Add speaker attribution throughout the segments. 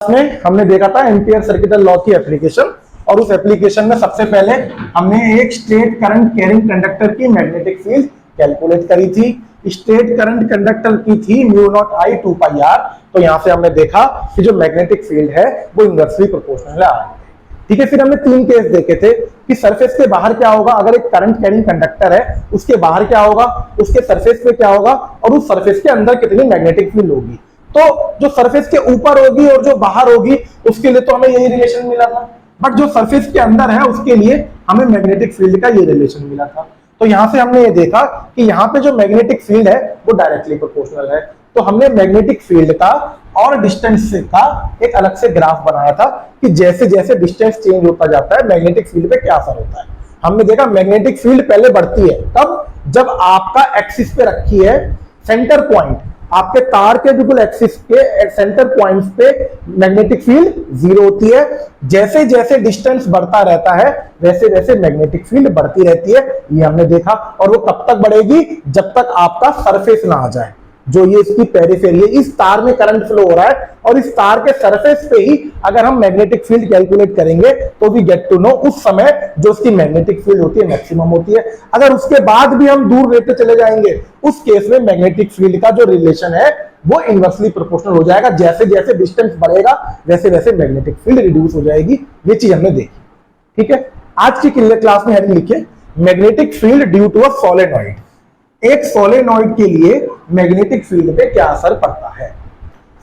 Speaker 1: में हमने देखा था एम्पियर सर्किटल लॉ की एप्लीकेशन, और उस एप्लीकेशन में सबसे पहले हमने एक स्ट्रेट करंट कैरिंग कंडक्टर की मैग्नेटिक फील्ड कैलकुलेट करी थी। स्ट्रेट करंट कंडक्टर की थी mu naught I 2 pi R. तो यहां से हमने देखा कि जो मैग्नेटिक फील्ड है वो इनवर्सली प्रोपोर्शनल है। ठीक है, फिर हमने तीन केस देखे थे कि सरफेस के बाहर क्या होगा, अगर एक करंट कैरिंग कंडक्टर है उसके बाहर क्या होगा, उसके सरफेस पे क्या होगा, और उस सरफेस के अंदर कितनी मैग्नेटिक फील्ड होगी। तो जो सरफेस के ऊपर होगी और जो बाहर होगी उसके लिए तो हमें यही रिलेशन मिला था, बट जो सरफेस के अंदर है उसके लिए हमें मैग्नेटिक फील्ड का ये रिलेशन मिला था। तो यहां से हमने ये देखा कि यहाँ पे जो मैग्नेटिक फील्ड है वो डायरेक्टली प्रोपोर्शनल है। तो हमने मैग्नेटिक फील्ड का और डिस्टेंस का एक अलग से ग्राफ बनाया था कि जैसे जैसे डिस्टेंस चेंज होता जाता है मैग्नेटिक फील्ड पे क्या असर होता है। हमने देखा मैग्नेटिक फील्ड पहले बढ़ती है तब जब आपका एक्सिस पे रखी है सेंटर पॉइंट, आपके तार के बिल्कुल एक्सिस के सेंटर पॉइंट्स पे मैग्नेटिक फील्ड जीरो होती है। जैसे जैसे डिस्टेंस बढ़ता रहता है वैसे वैसे मैग्नेटिक फील्ड बढ़ती रहती है, ये हमने देखा। और वो कब तक बढ़ेगी, जब तक आपका सरफेस ना आ जाए, जो ये इसकी पेरिफेरी है। इस तार में करंट फ्लो हो रहा है और इस तार के सरफेस पे ही अगर हम मैग्नेटिक फील्ड कैलकुलेट करेंगे तो वी गेट टू नो उस समय जो उसकी मैग्नेटिक फील्ड होती है मैक्सिमम होती है। अगर उसके बाद भी हम दूर लेते चले जाएंगे उस केस में मैग्नेटिक फील्ड का जो रिलेशन है वो इनवर्सली प्रोपोर्शनल हो जाएगा। जैसे जैसे डिस्टेंस बढ़ेगा वैसे वैसे मैग्नेटिक फील्ड रिड्यूस हो जाएगी। ये चीज हमने देखी। ठीक है, आज की क्लास में हेडिंग लिखिए magnetic field due to a solenoid. एक सोलेनॉइड के लिए मैग्नेटिक फील्ड पे क्या असर पड़ता है।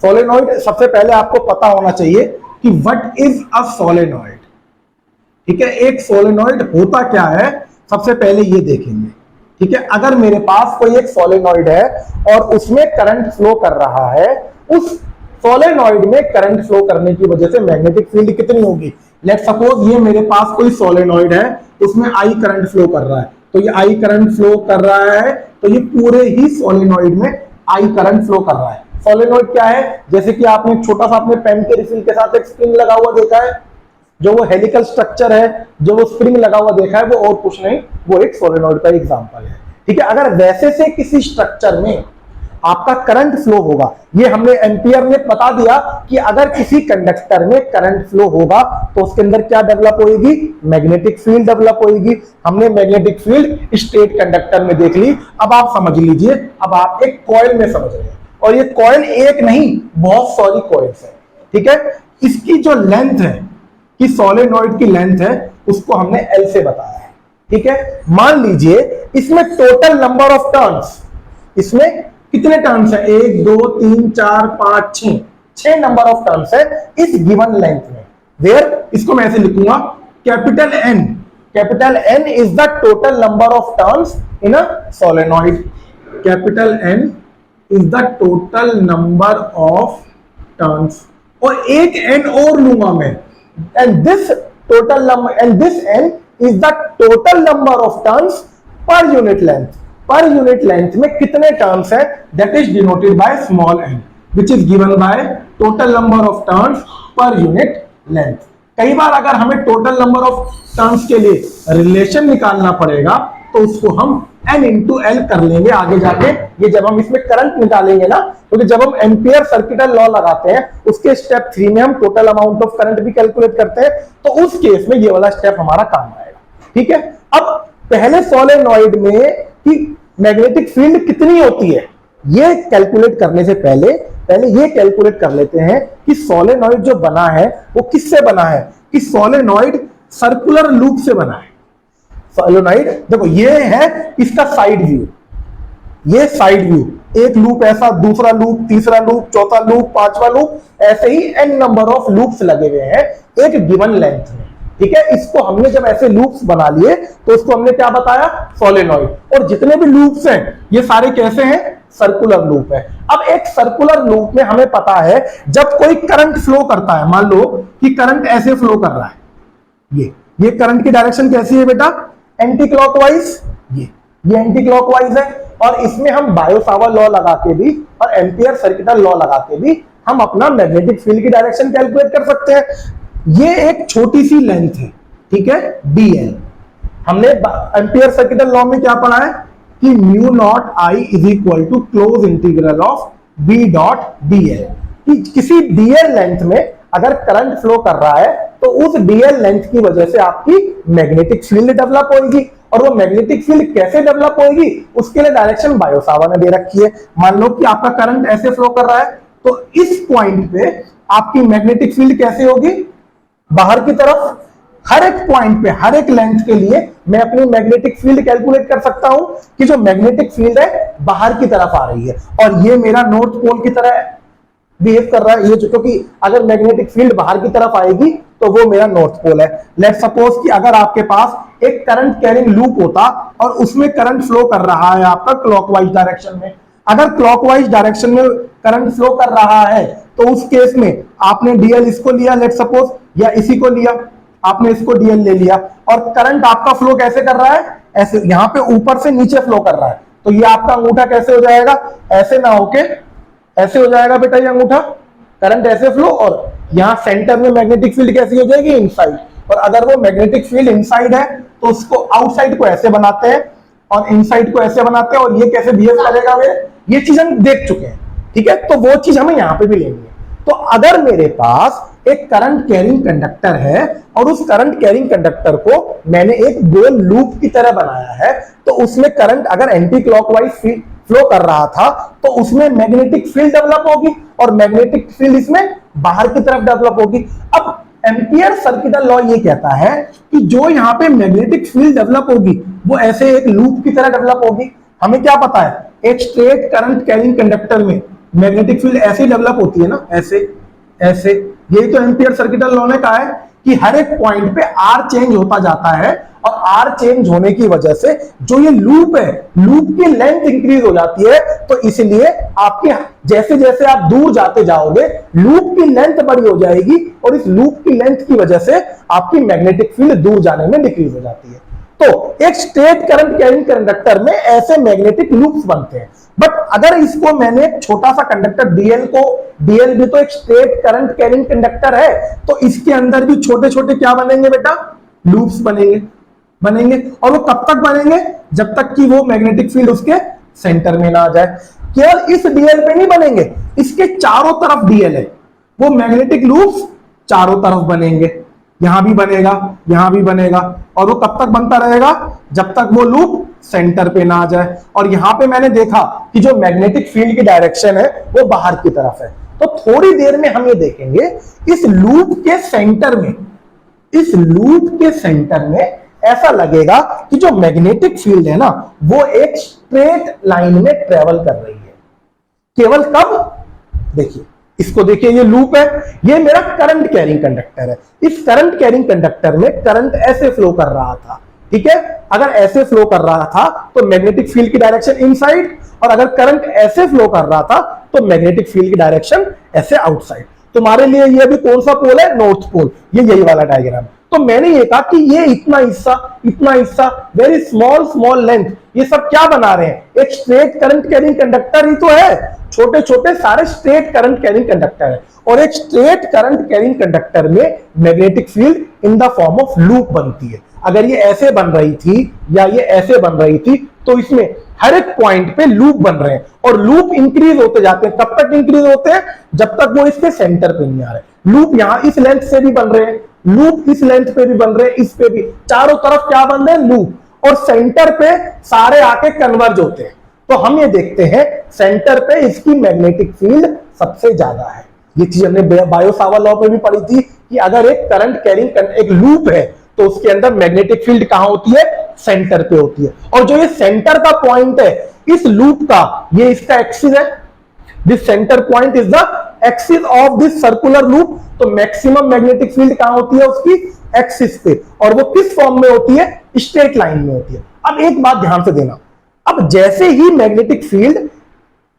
Speaker 1: सोलेनॉइड, सबसे पहले आपको पता होना चाहिए कि व्हाट इज अ सोलेनॉइड। ठीक है, एक सोलेनॉइड होता क्या है सबसे पहले ये देखेंगे। ठीक है, अगर मेरे पास कोई एक सोलेनॉइड है और उसमें करंट फ्लो कर रहा है, उस सोलेनॉइड में करंट फ्लो करने की वजह से मैग्नेटिक फील्ड कितनी होगी। लेट्स सपोज ये मेरे पास कोई सोलेनॉइड है, उसमें आई करंट फ्लो कर रहा है, तो ये आई करंट फ्लो कर रहा है तो ये पूरे ही सोलेनॉइड में आई करंट फ्लो कर रहा है। सोलेनॉइड क्या है, जैसे कि आपने छोटा सा अपने पेन के रिफिल के साथ एक स्प्रिंग लगा हुआ देखा है, जो वो हेलिकल स्ट्रक्चर है, जो वो स्प्रिंग लगा हुआ देखा है, वो और कुछ नहीं, वो एक सोलेनॉइड का एग्जांपल है। ठीक है, अगर वैसे से किसी स्ट्रक्चर में आपका करंट फ्लो होगा, ये हमने एम्पियर ने बता दिया कि अगर किसी कंडक्टर में करंट फ्लो होगा तो उसके अंदर क्या डेवलप होगी, मैग्नेटिक फील्ड डेवलप होगी। हमने मैग्नेटिक फील्ड स्ट्रेट कंडक्टर में देख ली। अब आप समझ लीजिए, अब आप एक कॉइल में समझ रहे हैं, और ये कॉइल एक नहीं बहुत सारी कॉइल्स है। ठीक है, इसकी जो लेंथ है कि सोलेनॉइड की लेंथ है उसको हमने एल से बताया है। ठीक है, मान लीजिए इसमें टोटल नंबर ऑफ टर्न्स, इसमें कितने टर्न्स है, 1 2 3 4 5 6 नंबर ऑफ टर्न्स है इस गिवन लेंथ में। वेयर, इसको मैं ऐसे लिखूंगा capital N, capital N is the total number of turns in a solenoid. Capital N is the total number of turns, और एक एन और लूंगा मैं, and this total number and this N is the total number of turns per unit length. Per unit length में कितने turns है, that is denoted by small N which is given by total number of turns per unit length. कई बार अगर हमें total number of turns के लिए relation निकालना पड़ेगा तो उसको हम n इंटू एल कर लेंगे आगे जाके। ये जब हम इसमें करंट निकालेंगे ना, क्योंकि जब हम एम्पियर सर्किटल लॉ लगाते हैं उसके स्टेप 3 में हम टोटल अमाउंट ऑफ करंट भी कैलकुलेट करते हैं, तो उस केस में ये वाला स्टेप हमारा काम आएगा। ठीक है, अब पहले सोलेनॉइड में कि मैग्नेटिक फील्ड कितनी होती है ये कैलकुलेट करने से पहले ये कैलकुलेट कर लेते हैं कि सोलेनॉइड जो बना है वो किससे बना है, कि सोलेनॉइड सर्कुलर लूप से बना है। सोलेनॉइड देखो ये है इसका साइड व्यू, ये साइड व्यू, एक लूप ऐसा, दूसरा लूप, तीसरा लूप, चौथा लूप, पांचवा लूप, ऐसे ही n नंबर ऑफ लूप्स लगे हुए हैं एक गिवन लेंथ में। ठीक है, इसको हमने जब ऐसे लूप्स बना लिए तो इसको हमने क्या बताया, सोलेनॉइड। और जितने भी लूप्स हैं ये सारे कैसे हैं, सर्कुलर लूप है। अब एक सर्कुलर लूप में हमें पता है जब कोई करंट फ्लो करता है, मान लो कि करंट ऐसे फ्लो कर रहा है, ये करंट की डायरेक्शन कैसी है बेटा, एंटी क्लॉकवाइज, ये एंटी क्लॉकवाइज है। और इसमें हम बायो-सावर्ट लॉ लगा के भी और एम्पियर सर्किटल लॉ लगा के भी हम अपना मैग्नेटिक फील्ड की डायरेक्शन कैलकुलेट कर सकते हैं। ये एक छोटी सी लेंथ है, ठीक है, dl। हमने एम्पियर सर्किटल लॉ में क्या पढ़ा है कि mu naught I is equal to close integral of B dot dl। कि किसी dl लेंथ में अगर करंट फ्लो कर रहा है तो उस डीएल लेंथ की वजह से आपकी मैग्नेटिक फील्ड डेवलप होगी। और वो मैग्नेटिक फील्ड कैसे डेवलप होगी उसके लिए डायरेक्शन बायोसावा ने दे रखी है। मान लो कि आपका करंट ऐसे फ्लो कर रहा है तो इस पॉइंट पे आपकी मैग्नेटिक फील्ड कैसे होगी, बाहर की तरफ। हर एक पॉइंट पे हर एक लेंथ के लिए मैं अपनी मैग्नेटिक फील्ड कैलकुलेट कर सकता हूं कि जो मैग्नेटिक फील्ड है बाहर की तरफ आ रही है और ये मेरा नॉर्थ पोल की तरह बिहेव कर रहा है। ये क्योंकि अगर मैग्नेटिक फील्ड बाहर की तरफ आएगी तो वो मेरा नॉर्थ पोल है। लेट्स सपोज कि अगर आपके पास एक करंट कैरिंग लूप होता और उसमें करंट फ्लो कर रहा है आपका क्लॉकवाइज डायरेक्शन में। अगर क्लॉकवाइज डायरेक्शन में करंट फ्लो कर रहा है तो उस केस में आपने डीएल इसको लिया लेट्स सपोज, या इसी को लिया, आपने इसको डीएल ले लिया और करंट आपका फ्लो कैसे कर रहा है, ऐसे यहां पे ऊपर से नीचे फ्लो कर रहा है। तो ये आपका अंगूठा कैसे हो जाएगा, ऐसे ना होके ऐसे हो जाएगा बेटा ये अंगूठा, करंट ऐसे फ्लो, और यहां सेंटर में मैग्नेटिक फील्ड कैसी हो जाएगी, इनसाइड। और अगर वो मैग्नेटिक फील्ड इनसाइड है तो उसको आउटसाइड को ऐसे बनाते हैं और इनसाइड को ऐसे बनाते हैं, और ये कैसे बिहेव करेगा ये चीज हम देख चुके हैं, ठीक है। तो वो चीज हमें यहां पे भी लेनी है। तो अगर मेरे पास एक करंट कैरिंग कंडक्टर है और उस करंट कैरिंग कंडक्टर को मैंने एक गोल लूप की तरह बनाया है, तो उसमें करंट अगर एंटी क्लॉकवाइज फ्लो कर रहा था तो उसमें मैग्नेटिक फील्ड डेवलप होगी और मैग्नेटिक फील्ड इसमें बाहर की तरफ डेवलप होगी। अब एम्पियर सर्किटल लॉ ये कहता है कि जो यहां पे मैग्नेटिक फील्ड डेवलप होगी वो ऐसे एक लूप की तरह डेवलप होगी। हमें क्या पता है, एक स्ट्रेट करंट कैरिंग कंडक्टर में मैग्नेटिक फील्ड ऐसे डेवलप होती है ना, ऐसे ऐसे। यही तो एम्पियर सर्किटल लॉ ने कहा है कि हर एक पॉइंट पे आर चेंज होता जाता है और आर चेंज होने की वजह से जो ये लूप है, लूप की लेंथ इंक्रीज हो जाती है। तो इसलिए आपके जैसे जैसे आप दूर जाते जाओगे लूप की लेंथ बड़ी हो जाएगी और इस लूप की लेंथ की वजह से आपकी मैग्नेटिक फील्ड दूर जाने में डिक्रीज हो जाती है। तो एक स्ट्रेट करंट कैरिंग कंडक्टर में ऐसे मैग्नेटिक लूप्स बनते हैं। बट अगर इसको मैंने एक छोटा सा कंडक्टर डीएल भी तो एक स्ट्रेट करंट कैरिंग कंडक्टर है, तो इसके अंदर भी छोटे छोटे क्या बनेंगे बेटा, लूप्स बनेंगे। और वो कब तक बनेंगे, जब तक कि वो मैग्नेटिक फील्ड उसके सेंटर में ना आ जाए। केवल इस डीएल पे नहीं बनेंगे, इसके चारों तरफ डीएल है, वो मैग्नेटिक लूप्स चारों तरफ बनेंगे, यहां भी बनेगा, यहां भी बनेगा। और वो कब तक बनता रहेगा, जब तक वो लूप सेंटर पे ना आ जाए। और यहां पे मैंने देखा कि जो मैग्नेटिक फील्ड की डायरेक्शन है वो बाहर की तरफ है। तो थोड़ी देर में हम ये देखेंगे इस लूप के सेंटर में ऐसा लगेगा कि जो मैग्नेटिक फील्ड है ना वो एक स्ट्रेट लाइन में ट्रेवल कर रही है। केवल कब, देखिए इसको, देखिए ये लूप है, ये मेरा करंट कैरिंग कंडक्टर है। इस करंट कैरिंग कंडक्टर में करंट ऐसे फ्लो कर रहा था, ठीक है। अगर ऐसे फ्लो कर रहा था तो मैग्नेटिक फील्ड की डायरेक्शन इनसाइड, और अगर करंट ऐसे फ्लो कर रहा था तो मैग्नेटिक फील्ड की डायरेक्शन ऐसे आउटसाइड। तुम्हारे लिए ये अभी कौन सा पोल है, नॉर्थ पोल, ये यही वाला डायग्राम। तो मैंने ये कहा कि ये इतना हिस्सा वेरी स्मॉल लेंथ, ये सब क्या बना रहे हैं, एक स्ट्रेट करंट कैरिंग कंडक्टर ही तो है। छोटे छोटे सारे स्ट्रेट करंट कैरिंग कंडक्टर है, और एक स्ट्रेट करंट कैरिंग कंडक्टर में magnetic field in the form of loop बनती है। अगर ये ऐसे बन रही थी या ये ऐसे बन रही थी तो इसमें हर एक पॉइंट पे लूप बन रहे हैं, और लूप इंक्रीज होते जाते हैं। कब तक इंक्रीज होते हैं, जब तक वो इसके सेंटर पे नहीं आ रहे। लूप यहां इस लेंथ से भी बन रहे हैं, लूप इस लेंथ पे भी बन रहे हैं, इस पे भी, चारों तरफ क्या बन रहे हैं, लूप, और सेंटर पे सारे आके कन्वर्ज होते हैं। तो हम ये देखते हैं सेंटर पे इसकी मैग्नेटिक फील्ड सबसे ज्यादा है। ये चीज हमने बायोसावा लॉ में भी पढ़ी थी कि अगर एक करंट कैरिंग एक लूप है तो उसके अंदर मैग्नेटिक फील्ड कहां होती है, सेंटर पे होती है। और जो ये सेंटर का पॉइंट है इस लूप का, ये इसका एक्सिस है, this centre point is the axis of this circular loop. तो मैक्सिमम मैग्नेटिक फील्ड कहां होती है, उसकी एक्सिस पे, और वो किस फॉर्म में होती है, स्ट्रेट लाइन में होती है। अब एक बात ध्यान से देना, अब जैसे ही मैग्नेटिक फील्ड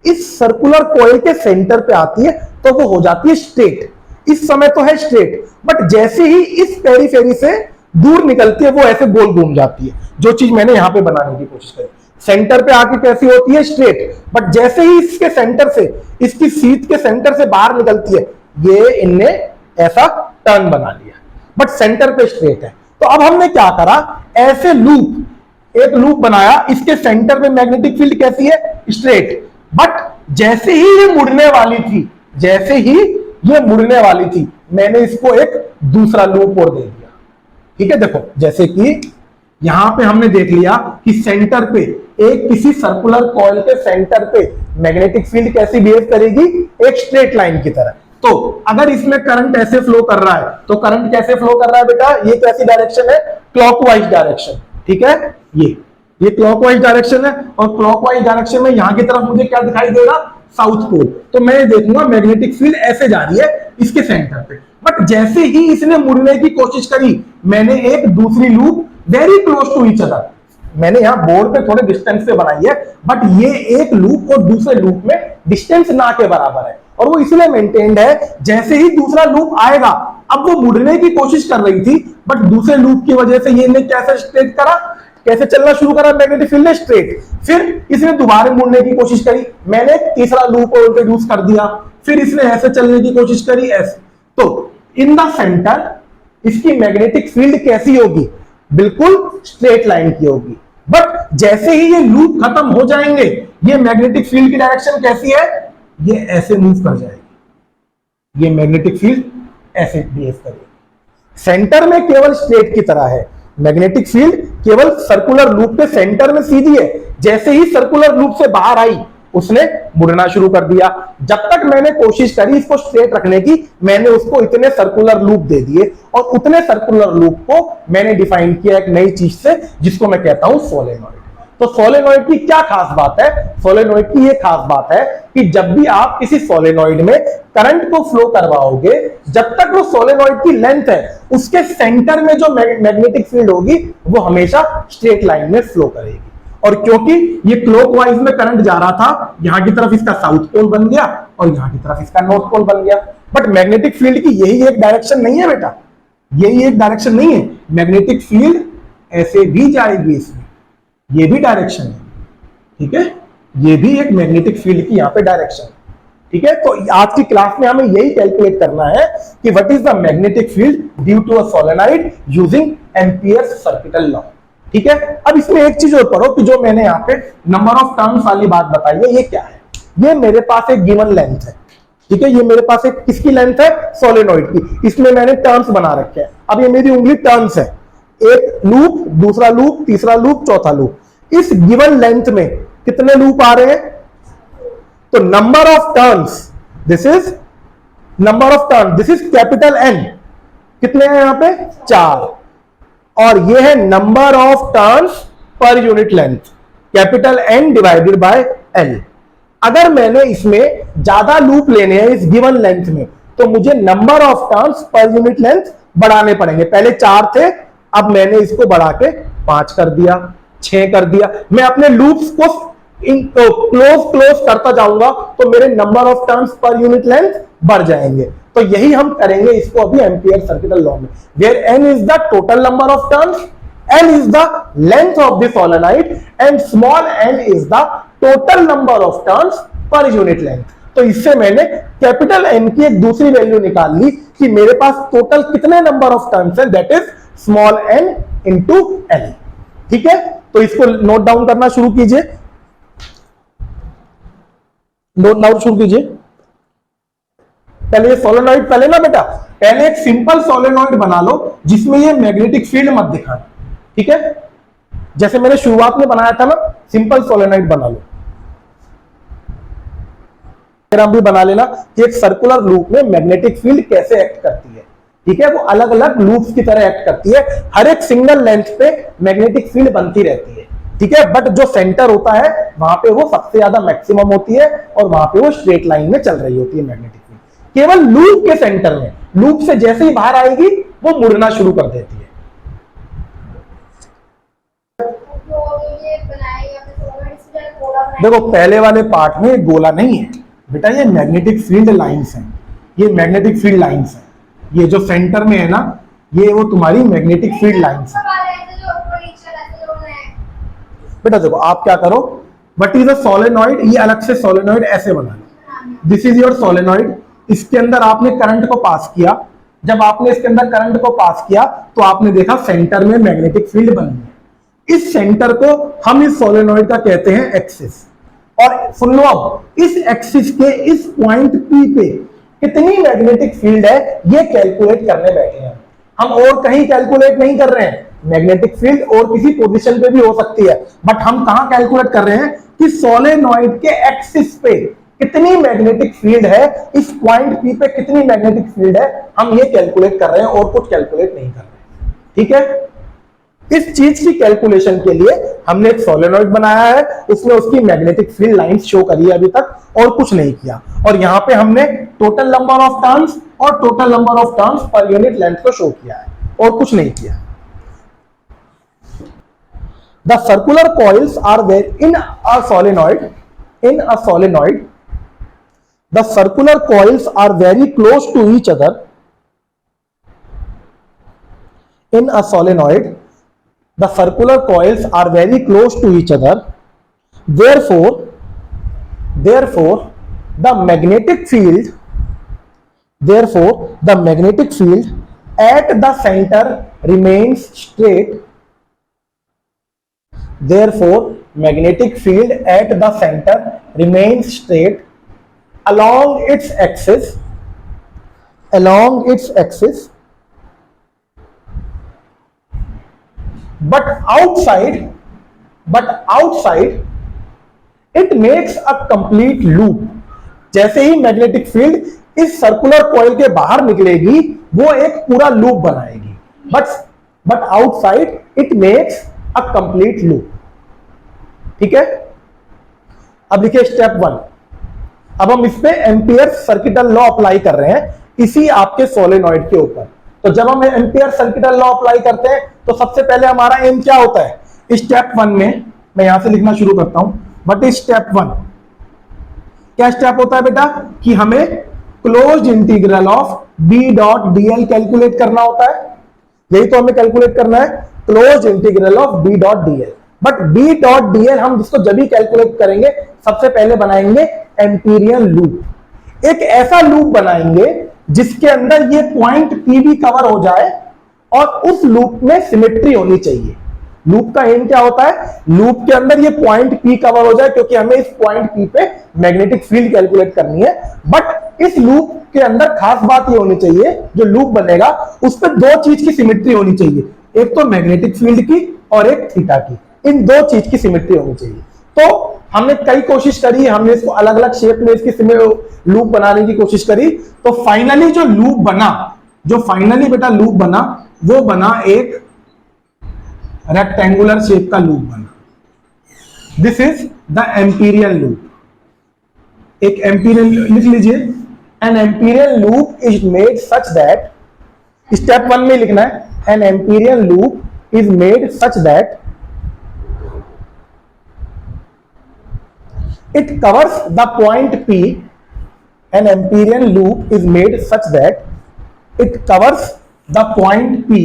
Speaker 1: इस सर्कुलर कॉइल के सेंटर पे आती है तो वो हो जाती है स्ट्रेट। इस समय तो है स्ट्रेट, बट जैसे ही इस पेरीफेरी से दूर निकलती है वो ऐसे गोल घूम जाती है, जो चीज मैंने यहां पे बनाने की कोशिश करी। सेंटर पे आके कैसी होती है, स्ट्रेट, बट जैसे ही इसके सेंटर से, इसकी सीट के सेंटर से बाहर निकलती है, ये इनने ऐसा टर्न बना लिया, बट सेंटर पे स्ट्रेट है। तो अब हमने क्या करा, ऐसे लूप, एक लूप बनाया, इसके सेंटर में मैग्नेटिक फील्ड कैसी है, स्ट्रेट, बट जैसे ही ये मुड़ने वाली थी, मैंने इसको एक दूसरा लूप और दे दिया। ठीक है, देखो जैसे कि यहां पे हमने देख लिया कि सेंटर पे एक किसी सर्कुलर कॉइल के सेंटर पे मैग्नेटिक फील्ड कैसी बिहेव करेगी, एक स्ट्रेट लाइन की तरह। तो अगर इसमें करंट ऐसे फ्लो कर रहा है तो करंट कैसे फ्लो कर रहा है बेटा, ये कैसी डायरेक्शन है, क्लॉकवाइज डायरेक्शन। ठीक है, ये क्लॉकवाइज डायरेक्शन है और क्लॉकवाइज डायरेक्शन में यहां की तरफ मुझे क्या दिखाई देगा, साउथ पोल। तो मैं देखूंगा मैग्नेटिक फील्ड ऐसे जा रही है इसके सेंटर पे। बट जैसे ही इसने मुड़ने की कोशिश करी, मैंने एक दूसरी loop very close to each other, मैंने यहां बोर्ड पे थोड़े डिस्टेंस पे बनाई है, बट ये एक लूप और दूसरे लूप में डिस्टेंस ना के बराबर है और वो इसलिए मेंटेन्ड है, जैसे ही दूसरा लूप आएगा, अब वो मुड़ने की कोशिश कर रही थी बट दूसरे लूप की वजह से ये ने कैसे स्ट्रेट करा, कैसे चलना शुरू करा मैग्नेटिक फील्ड ने, स्ट्रेट। फिर इसने दोबारा मुड़ने की कोशिश करी, मैंने तीसरा लूप और इंट्रोड्यूस कर दिया, फिर इसने ऐसे चलने की कोशिश करी, ऐसे। तो इन द सेंटर इसकी मैग्नेटिक फील्ड कैसी होगी, बिल्कुल स्ट्रेट लाइन की होगी। बट जैसे ही ये लूप खत्म हो जाएंगे, ये मैग्नेटिक फील्ड की डायरेक्शन कैसी है, ये ऐसे मूव कर जाएगी, ये मैग्नेटिक फील्ड ऐसे बिहेव करेगी। सेंटर में केवल स्ट्रेट की तरह है, मैग्नेटिक फील्ड केवल सर्कुलर लूप के सेंटर में सीधी है। जैसे ही सर्कुलर लूप से बाहर आई, उसने मुड़ना शुरू कर दिया। जब तक मैंने कोशिश करी इसको स्ट्रेट रखने की, मैंने उसको इतने सर्कुलर लूप दे दिए और उतने सर्कुलर लूप को मैंने डिफाइन किया एक नई चीज से, जिसको मैं कहता हूं सोलेनॉइड। तो सोलेनॉइड की क्या खास बात है, सोलेनॉइड की ये खास बात है कि जब भी आप किसी सोलेनॉइड में करंट को फ्लो करवाओगे, जब तक वो सोलेनॉइड की लेंथ है, उसके सेंटर में जो मैग्नेटिक फील्ड होगी वो हमेशा स्ट्रेट लाइन में फ्लो करेगी। और क्योंकि ये क्लॉकवाइज में करंट जा रहा था, यहां की तरफ इसका साउथ पोल बन गया और यहां की तरफ इसका नॉर्थ पोल बन गया। बट मैग्नेटिक फील्ड की यही एक डायरेक्शन नहीं है बेटा, यही एक डायरेक्शन नहीं है। मैग्नेटिक फील्ड ऐसे भी जाएगी, इसमें ये भी डायरेक्शन है। ठीक है, ये भी एक मैग्नेटिक फील्ड की यहां पे डायरेक्शन है। ठीक है, तो आज की क्लास में हमें यही कैलकुलेट करना है कि what is the magnetic field due to a solenoid using Ampere's circuital law. ठीक है, अब इसमें एक चीज और पढ़ो कि जो मैंने यहाँ पे नंबर ऑफ टर्न्स वाली बात बताई है, ये क्या है। ये मेरे पास एक गिवन लेंथ है। ठीक है, ये मेरे पास एक किसकी लेंथ है, सोलेनॉइड की। इसमें मैंने टर्न्स बना रखे हैं। अब ये मेरी उंगली टर्न्स है, एक लूप, दूसरा लूप, तीसरा लूप, चौथा लूप। इस गिवन लेंथ में कितने लूप आ रहे हैं, तो number of turns, this is number of turn, this is capital N. कितने हैं यहां पे, 4। और ये है number of turns per unit length, capital N divided by L. अगर मैंने इसमें ज्यादा लूप लेने हैं इस गिवन लेंथ में, तो मुझे number of turns per unit length बढ़ाने पड़ेंगे। पहले 4 थे, अब मैंने इसको बढ़ा के 5 कर दिया, 6 कर दिया। मैं अपने लूप्स को क्लोज करता जाऊंगा तो मेरे number of turns per unit length बढ़ जाएंगे। तो यही हम करेंगे इसको अभी एम्पियर सर्किटल लॉ में, where N is the total number of turns, N is the length of the solenoid and small N is the total number of turns per unit length. तो इससे मैंने कैपिटल एन की एक दूसरी value निकाल ली कि मेरे पास टोटल कितने नंबर ऑफ टर्न्स है, that is small N into L. ठीक है, तो इसको नोट डाउन करना शुरू कीजिए, नोट डाउन शुरू कीजिए। पहले ये सोलेनॉइड, पहले ना बेटा, पहले एक सिंपल सोलेनॉइड बना लो जिसमें ये मैग्नेटिक फील्ड मत दिखाना। ठीक है, जैसे मैंने शुरुआत में बनाया था ना, सिंपल सोलेनॉइड बना लो। आप भी बना लेना कि एक सर्कुलर लूप में मैग्नेटिक फील्ड कैसे एक्ट करती है। ठीक है, वो अलग अलग लूप्स की तरह एक्ट करती है, हर एक सिंगल लेंथ पे मैग्नेटिक फील्ड बनती रहती है। ठीक है, बट जो सेंटर होता है वहां पे वो सबसे ज्यादा मैक्सिमम होती है और वहां पे वो स्ट्रेट लाइन में चल रही होती है मैग्नेटिक फील्ड। केवल लूप के सेंटर में, लूप से जैसे ही बाहर आएगी वो मुड़ना शुरू कर देती है। देखो पहले वाले पार्ट में गोला नहीं है बेटा, ये मैग्नेटिक फील्ड लाइंस हैं, ये मैग्नेटिक फील्ड लाइंस हैं। ये जो सेंटर में है ना, ये वो तुम्हारी मैग्नेटिक फील्ड लाइंस है। बेटा देखो आप क्या करो, व्हाट इज अ सोलेनॉइड, ये अलग से सोलेनॉइड ऐसे बना लो। दिस इज योर सोलेनॉइड, इसके अंदर आपने करंट को पास किया। जब आपने इसके अंदर करंट को पास किया तो आपने देखा सेंटर में मैग्नेटिक फील्ड बनी है। इस सेंटर को हम इस सोलेनॉइड का कहते हैं एक्सिस। और सुन लो, अब इस एक्सिस के इस पॉइंट पी पे कितनी मैग्नेटिक फील्ड है ये कैलकुलेट करने बैठे हैं। हम और कहीं कैलकुलेट नहीं कर रहे हैं, मैग्नेटिक फील्ड और किसी पोजीशन पे भी हो सकती है, बट हम कहां कैलकुलेट कर रहे हैं कि सोलेनॉइड के एक्सिस पे कितनी मैग्नेटिक फील्ड है, इस पॉइंट पी पे कितनी मैग्नेटिक फील्ड है, हम ये कैलकुलेट कर रहे हैं और कुछ कैलकुलेट नहीं कर रहे। ठीक है, इस चीज की कैलकुलेशन के लिए हमने एक सोलेनॉइड बनाया है, उसमें उसकी मैग्नेटिक फील्ड लाइंस शो करी है अभी तक, और कुछ नहीं किया। और यहां पे हमने टोटल नंबर ऑफ टर्न्स और total number of turns per unit length को शो किया है, और कुछ नहीं किया। The circular coils are were in a solenoid, the circular coils are very close to each other in a solenoid. The circular coils are very close to each other, therefore the magnetic field at the center remains straight. Therefore magnetic field at the center remains straight along its axis, but outside it makes a complete loop. जैसे ही magnetic field इस circular coil के बाहर निकलेगी वो एक पूरा loop बनाएगी, but outside it makes a complete loop. ठीक है, अब लिखिए स्टेप 1। अब हम इस पे एम्पियर सर्किटल लॉ अप्लाई कर रहे हैं इसी आपके सोलेनॉइड के ऊपर। तो जब हम एम्पियर सर्किटल लॉ अप्लाई करते हैं तो सबसे पहले हमारा एम क्या होता है, स्टेप 1 में मैं यहां से लिखना शुरू करता हूं, बट स्टेप 1 क्या स्टेप होता है बेटा, कि हमें closed integral of B dot DL calculate करना होता है। यही तो हमें कैलकुलेट करना है, closed integral of B dot DL. But B dot DL हम जिसको जब भी कैलकुलेट करेंगे सबसे पहले बनाएंगे एम्पीरियन लूप। एक ऐसा लूप बनाएंगे जिसके अंदर ये पॉइंट पी भी कवर हो जाए और उस लूप में सिमेट्री होनी चाहिए। लूप का एम क्या होता है, लूप के अंदर ये पॉइंट पी कवर हो जाए, क्योंकि हमें इस पॉइंट पी पे मैग्नेटिक फील्ड कैलकुलेट करनी है। बट इस लूप के अंदर खास बात ये होनी चाहिए, जो लूप बनेगा उस पर दो चीज की सिमेट्री होनी चाहिए, एक तो मैग्नेटिक फील्ड की और एक थीटा की। इन दो चीज की सिमेट्री होनी चाहिए। तो हमने कई कोशिश करी, हमने इसको अलग अलग शेप में इसकी लूप बनाने की कोशिश करी। तो फाइनली जो लूप बना, जो फाइनली बेटा लूप बना, वो बना एक रेक्टेंगुलर शेप का लूप बना। This is the Amperian loop. एक एम्पीरियल लिख लीजिए, an Amperian loop is made such that, step 1 में लिखना है, an Amperian loop is made such that it covers the point P. An Amperian loop is made such that it covers the point P,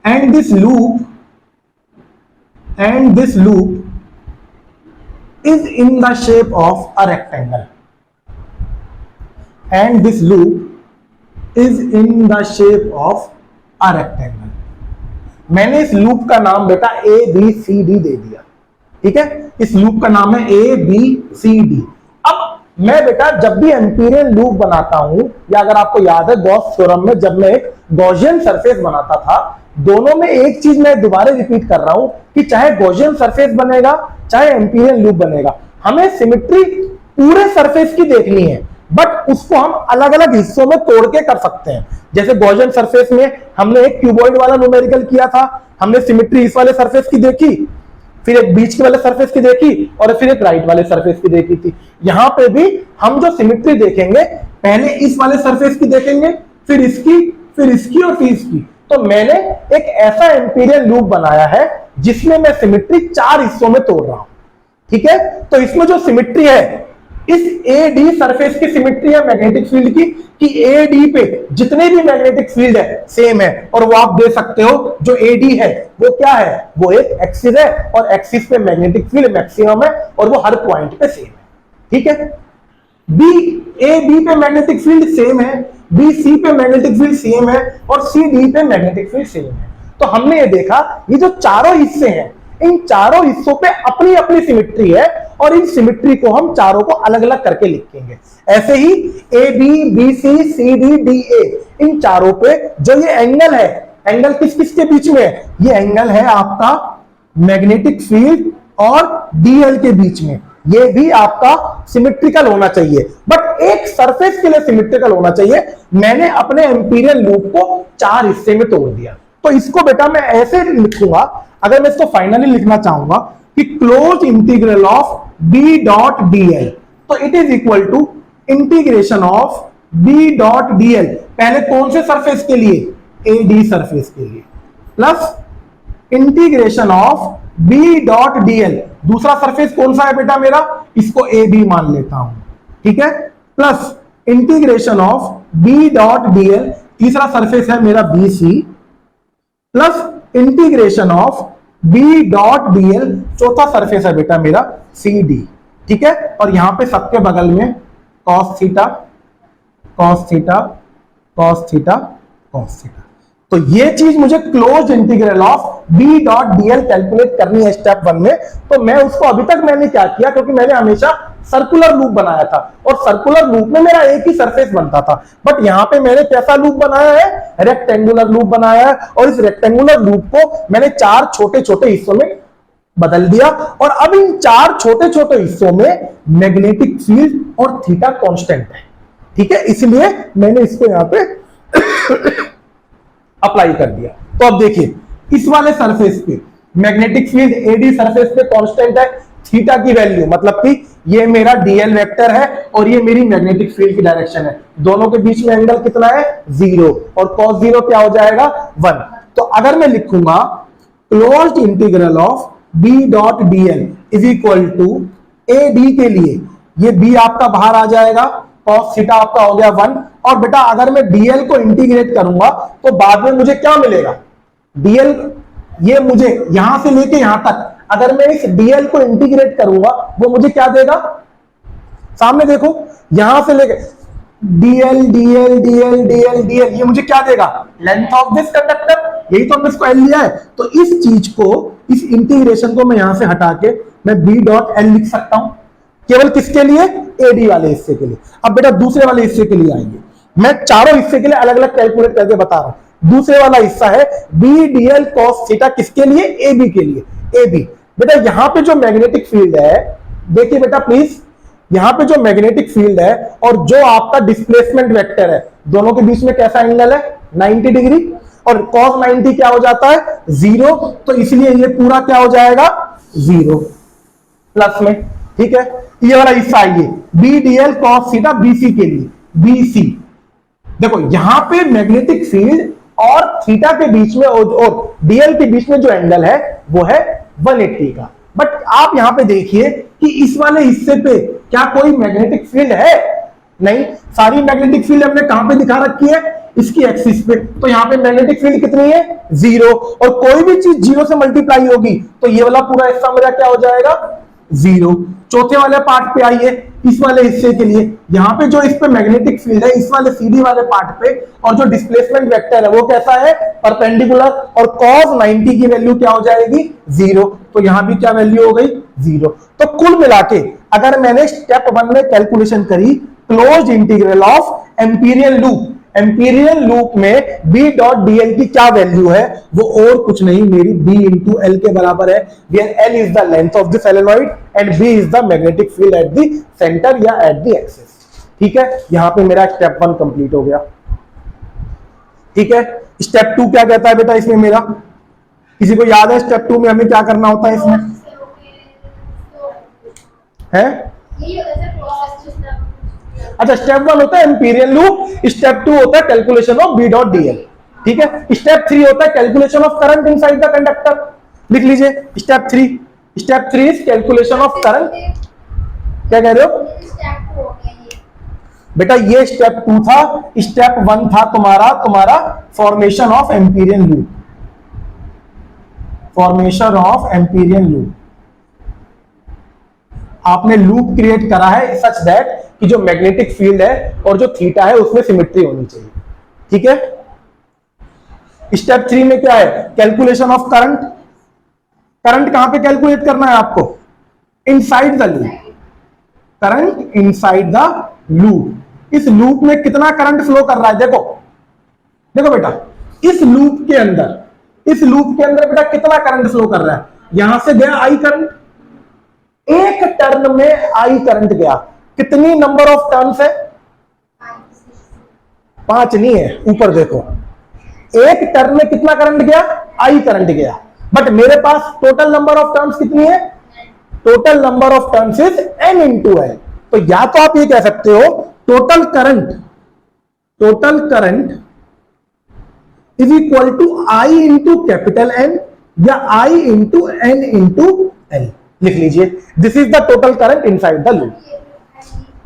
Speaker 1: and this loop is in the shape of a rectangle, and this loop is in the shape of a rectangle. मैंने इस loop का नाम बेटा A B C D दे दिया। ठीक है, इस loop का नाम है ए बी सी डी। अब मैं बेटा जब भी एम्पीरियल लूप बनाता हूं, या अगर आपको याद है गॉस थ्योरम में जब मैं एक गॉसियन सरफेस बनाता था, दोनों में एक चीज मैं दोबारा रिपीट कर रहा हूं कि चाहे गॉसियन सरफेस बनेगा चाहे एम्पीरियल लूप बनेगा, हमें सिमेट्री पूरे सरफेस की देखनी है, बट उसको हम अलग अलग हिस्सों में तोड़ के कर सकते हैं। जैसे गॉसियन सरफेस में हमने एक क्यूबॉइड वाला न्यूमेरिकल किया था, हमने सिमेट्री इस वाले सरफेस की देखी, फिर एक बीच के वाले सरफेस की देखी, और फिर एक राइट वाले सरफेस की देखी थी। यहां पे भी हम जो सिमेट्री देखेंगे, पहले इस वाले सरफेस की देखेंगे, फिर इसकी और फिर इसकी। तो मैंने एक ऐसा एम्पीरियल लूप बनाया है जिसमें मैं सिमेट्री 4 हिस्सों में तोड़ रहा हूं। ठीक है, तो इसमें जो सिमेट्री है, इस ए डी सरफेस की सिमेट्री है मैग्नेटिक फील्ड की, कि ए डी पे जितने भी मैग्नेटिक फील्ड है सेम है, और वो आप दे सकते हो जो ए डी है वो क्या है, वो एक एक्सिस है, और एक्सिस पे मैग्नेटिक फील्ड मैक्सिमम है, और वो हर पॉइंट पे सेम है। ठीक है, ए बी पे मैग्नेटिक फील्ड सेम है, बी सी पे मैग्नेटिक फील्ड सेम है, और सी डी पे मैग्नेटिक फील्ड सेम है। तो हमने ये देखा, ये जो चारों हिस्से हैं इन चारों हिस्सों पे अपनी अपनी सिमेट्री है और इन सिमेट्री को हम चारों को अलग अलग करके लिखेंगे। ऐसे ही A B, B C, C D, D A, इन चारों पे जो ये एंगल है, एंगल किस किस के बीच में है? ये एंगल है आपका मैग्नेटिक फील्ड और डीएल के बीच में। ये भी आपका सिमेट्रिकल होना चाहिए, बट एक सरफेस के लिए सिमेट्रिकल होना चाहिए। मैंने अपने एम्पीरियल लूप को 4 हिस्से में तोड़ दिया, तो इसको बेटा मैं ऐसे लिखूंगा, अगर मैं इसको फाइनली लिखना चाहूंगा कि close integral of B dot DL, तो it is equal to integration of B dot DL, पहले कौन से सरफेस के लिए? ए डी सरफेस के लिए, plus integration of B dot DL, दूसरा सरफेस कौन सा है बेटा मेरा? इसको ए बी मान लेता हूं, ठीक है, plus integration of B dot DL, तीसरा सरफेस है मेरा B C, plus integration of B dot DL, चौथा सरफेस है बेटा मेरा सी डी, ठीक है। और यहां पे सबके बगल में cos theta, cos theta, cos theta, cos theta. तो ये चीज मुझे close integral of B dot DL calculate करनी है स्टेप 1 में। तो मैं उसको अभी तक मैंने क्या किया, क्योंकि मैंने हमेशा सर्कुलर लूप बनाया था और सर्कुलर लूप में मेरा एक ही सरफेस बनता था, बट यहां पे मैंने कैसा लूप बनाया है? रेक्टेंगुलर लूप बनाया है, और इस रेक्टेंगुलर लूप को मैंने 4 छोटे छोटे हिस्सों में बदल दिया, और अब इन 4 छोटे छोटे हिस्सों में मैग्नेटिक फील्ड और थीटा कांस्टेंट है, ठीक है, इसलिए मैंने इसको यहां पे अप्लाई कर दिया। तो अब देखिए, इस वाले सरफेस पे मैग्नेटिक फील्ड एडी सरफेस पे कांस्टेंट है, थीटा की वैल्यू, मतलब कि ये मेरा डीएल वेक्टर है और ये मेरी मैग्नेटिक फील्ड की डायरेक्शन है, दोनों के बीच में एंगल कितना है? 0, और cos 0 क्या हो जाएगा? 1। तो अगर मैं लिखूंगा closed integral of B dot DL is equal to A D के लिए, ये बी आपका बाहर आ जाएगा, cos थीटा आपका हो गया 1, और बेटा अगर मैं डीएल को इंटीग्रेट करूंगा तो बाद में मुझे क्या मिलेगा? डीएल, ये मुझे यहां से लेके यहां तक, अगर मैं इस डीएल को इंटीग्रेट करूंगा वो मुझे क्या देगा? सामने देखो, यहां से लेके DL DL DL DL DL, ये मुझे क्या देगा? लेंथ ऑफ दिस कंडक्टर, यही तो हमने इसको एल लिया है। तो इस चीज को, इस इंटीग्रेशन को मैं यहां से हटा के मैं बी डॉट एल लिख सकता हूं, केवल किसके लिए? एडी वाले हिस्से के लिए। अब बेटा दूसरे वाले हिस्से के लिए आएंगे, मैं चारों हिस्से के लिए अलग अलग कैलकुलेट करके बता रहा हूं। दूसरे वाला हिस्सा है बी डीएल कॉस थीटा, किसके लिए? ए बी के लिए। ए बी, बेटा यहां पे जो मैग्नेटिक फील्ड है, देखिए बेटा प्लीज, यहां पे जो मैग्नेटिक फील्ड है और जो आपका डिस्प्लेसमेंट वेक्टर है, दोनों के बीच में कैसा एंगल है? 90 डिग्री, और cos 90 क्या हो जाता है? 0, तो इसलिए ये पूरा क्या हो जाएगा? 0 प्लस में, ठीक है। ये वाला हिस्सा आइए, B DL cos theta BC के लिए, बीसी, देखो यहां पे मैग्नेटिक फील्ड और थीटा के बीच में और डीएल के बीच में जो एंगल है वो है 180 का, बट आप यहां पे देखिए कि इस वाले हिस्से पे क्या कोई मैग्नेटिक फील्ड है? नहीं, सारी मैग्नेटिक फील्ड हमने कहां पे दिखा रखी है? इसकी एक्सिस पे। तो यहां पे मैग्नेटिक फील्ड कितनी है? 0, और कोई भी चीज 0 से मल्टीप्लाई होगी तो ये वाला पूरा हिस्सा मेरा क्या हो जाएगा? 0। चौथे वाले पार्ट पे आइए, इस वाले हिस्से के लिए, यहां पे जो इस पे मैग्नेटिक फील्ड है, इस वाले सीधी वाले पार्ट पे, और जो डिस्प्लेसमेंट वेक्टर है वो कैसा है? परपेंडिकुलर, और cos 90 की वैल्यू क्या हो जाएगी? 0, तो यहां भी क्या वैल्यू हो गई? 0। तो कुल मिला के अगर मैंने स्टेप 1 में कैलकुलेशन करी close integral of Amperian loop, Amperian loop में बी डॉट डीएल की क्या वैल्यू है? वो और कुछ नहीं, मेरी बी इंटू एल के बराबर है, where L is the length of the solenoid and B is the magnetic field at the centre या एट द एक्सिस, ठीक है। यहां पे मेरा स्टेप 1 कंप्लीट हो गया, ठीक है। स्टेप 2 क्या कहता है बेटा इसमें मेरा? किसी को याद है स्टेप 2 में हमें क्या करना होता है इसमें? है? अच्छा, स्टेप 1 होता है एम्पीरियल लूप, स्टेप 2 होता है calculation of B dot DL, ठीक है। स्टेप 3 होता है calculation of current inside the conductor, लिख लीजिए step 3। Step 3 is calculation of current. क्या कह रहे हो बेटा? ये स्टेप 2 था, स्टेप 1 था तुम्हारा formation of Amperian loop, formation of Amperian loop. आपने लूप क्रिएट करा है सच दैट कि जो मैग्नेटिक फील्ड है और जो थीटा है उसमें सिमेट्री होनी चाहिए, ठीक है। स्टेप 3 में क्या है? कैलकुलेशन ऑफ करंट, करंट कहां पे कैलकुलेट करना है आपको? Inside the loop, current inside the loop. इस लूप में कितना करंट फ्लो कर रहा है? देखो देखो बेटा, इस लूप के अंदर, इस लूप के अंदर बेटा कितना करंट फ्लो कर रहा है? यहां से गया आई करंट, एक टर्न में आई करंट गया। कितनी नंबर ऑफ टर्न्स है? 5 नहीं है, ऊपर देखो, एक टर्न में कितना करंट गया? आई करंट गया। बट मेरे पास टोटल नंबर ऑफ टर्न्स कितनी है? Total number of turns is n into L. तो या तो आप ये कह सकते हो total current is equal to I into capital N, या I into N into L. लिख लीजिए, this is the total current inside the loop.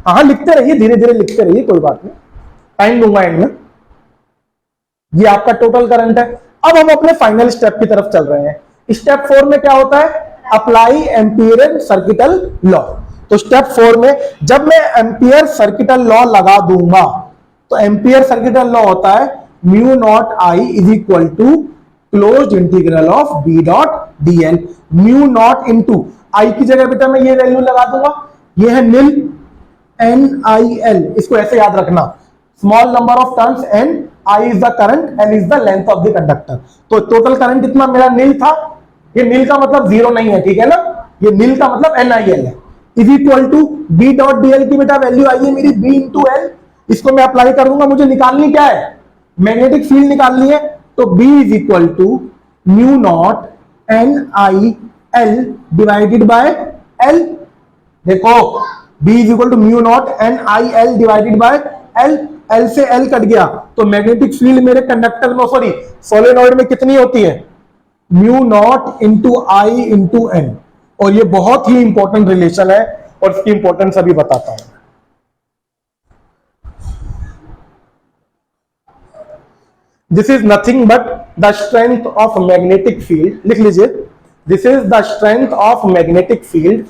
Speaker 1: हाँ लिखते रहिए, धीरे धीरे लिखते रहिए, कोई बात नहीं, टाइम दूंगा एंड में। ये आपका टोटल करंट है। अब हम अपने फाइनल स्टेप की तरफ चल रहे हैं। स्टेप 4 में क्या होता है? Apply ampere circuital law. तो स्टेप 4 में जब मैं एम्पियर सर्किटल लॉ लगा दूंगा, तो एम्पियर सर्किटल लॉ होता है mu naught I is equal to closed integral of B dot D L. Mu naught into I की जगह बेटा मैं ये वैल्यू लगा दूंगा, ये है नील एन आई एल। इसको ऐसे याद रखना, small number of turns N, I is the current, L is the length of the conductor. तो टोटल करंट कितना मेरा नील था, ये नील का मतलब जीरो नहीं है, ठीक है ना, ये नील का मतलब एन आई एल है, is equal to B dot D L की बेटा वैल्यू आई है मेरी बी इंटू एल। इसको मैं अप्लाई कर दूंगा, मुझे निकालनी क्या है? मैग्नेटिक फील्ड निकालनी है। तो B is equal to mu naught N I L divided by L. देखो B is equal to mu naught N I L divided by L. L से एल कट गया, तो मैग्नेटिक फील्ड मेरे conductor में, sorry solenoid में कितनी होती है? Mu naught into I into N. और ये बहुत ही इंपॉर्टेंट रिलेशन है, और इसकी इंपॉर्टेंस अभी बताता हूं। This is nothing but the strength of magnetic field. लिख लीजिए, this is the strength of magnetic field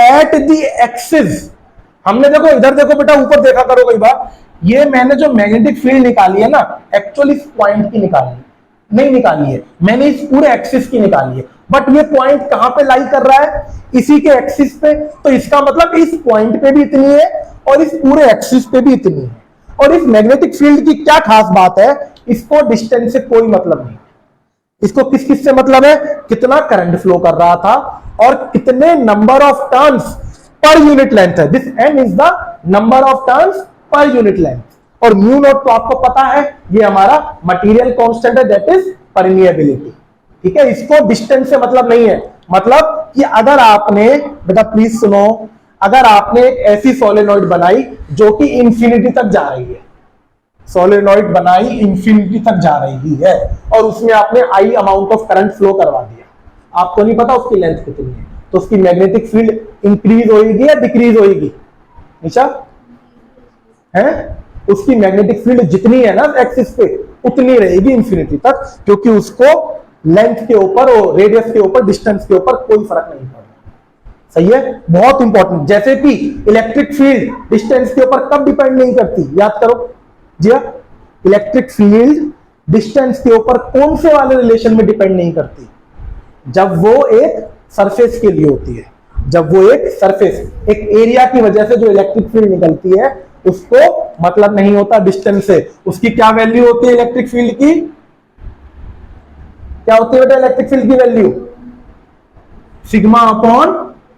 Speaker 1: at the axis। हमने देखो इधर देखो बेटा, ऊपर देखा करो कई बार, ये मैंने जो मैग्नेटिक फील्ड निकाली है ना, एक्चुअली इस पॉइंट की निकाली नहीं निकाली है, मैंने इस पूरे एक्सिस की निकाली है। बट ये पॉइंट कहां पे लाई कर रहा है? इसी के एक्सिस पे। तो इसका मतलब इस पॉइंट पे भी इतनी है और इस पूरे एक्सिस पे भी इतनी है। और इस मैग्नेटिक फील्ड की क्या खास बात है? इसको डिस्टेंस से कोई मतलब नहीं, इसको किस किस से मतलब है? कितना करंट फ्लो कर रहा था और कितने number of turns per unit length है। This N is the number of turns per unit length. और म्यू नॉट तो आपको पता है, ये हमारा मटेरियल कांस्टेंट है, दैट इज परमिएबिलिटी। ठीक है, इसको डिस्टेंस से मतलब नहीं है। मतलब कि अगर आपने, बेटा प्लीज सुनो, अगर आपने एक ऐसी सोलेनॉइड बनाई जो कि इंफिनिटी तक जा रही है, सोलेनॉइड बनाई इंफिनिटी तक जा रही है, और उसमें आपने आई अमाउंट ऑफ करंट फ्लो करवा दिया, आपको नहीं पता उसकी लेंथ कितनी है, तो उसकी मैग्नेटिक फील्ड इंक्रीज होगी या डिक्रीज होगी? निशा है, उसकी मैग्नेटिक फील्ड जितनी है ना एक्सिस पे, उतनी रहेगी इंफिनिटी तक, क्योंकि उसको लेंथ के ऊपर और रेडियस के ऊपर, डिस्टेंस के ऊपर कोई फर्क नहीं पड़ता। सही है, बहुत इंपॉर्टेंट। जैसे कि इलेक्ट्रिक फील्ड डिस्टेंस के ऊपर कब डिपेंड नहीं करती, याद करो जी हाँ, इलेक्ट्रिक फील्ड डिस्टेंस के ऊपर कौन से वाले रिलेशन में डिपेंड नहीं करती? जब वो एक सरफेस के लिए होती है, जब वो एक सरफेस, एक एरिया की वजह से जो इलेक्ट्रिक फील्ड निकलती है, उसको मतलब नहीं होता डिस्टेंस से। उसकी क्या वैल्यू होती है इलेक्ट्रिक फील्ड की? क्या होती है बेटा इलेक्ट्रिक फील्ड की value? Sigma upon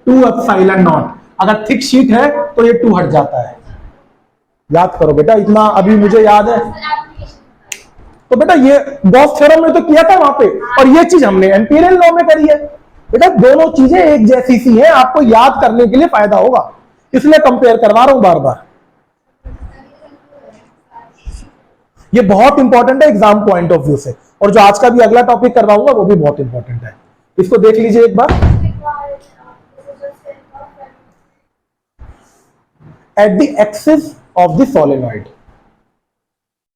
Speaker 1: 2 epsilon not. अगर थिक शीट है तो ये 2 हट जाता है। याद करो बेटा, इतना अभी मुझे याद है। तो बेटा ये गॉस थ्योरम में तो किया था वहां पे, और ये चीज हमने एम्पिरिकल लॉ में करी है। बेटा दोनों चीजें एक जैसी सी हैं, आपको याद करने के लिए फायदा होगा, इसलिए कंपेयर करवा रहा हूं बार बार। ये बहुत इंपॉर्टेंट है एग्जाम पॉइंट ऑफ व्यू से, और जो आज का भी अगला टॉपिक करवाऊंगा वो भी बहुत इंपॉर्टेंट है। इसको देख लीजिए एक बार। At the axis of the solenoid,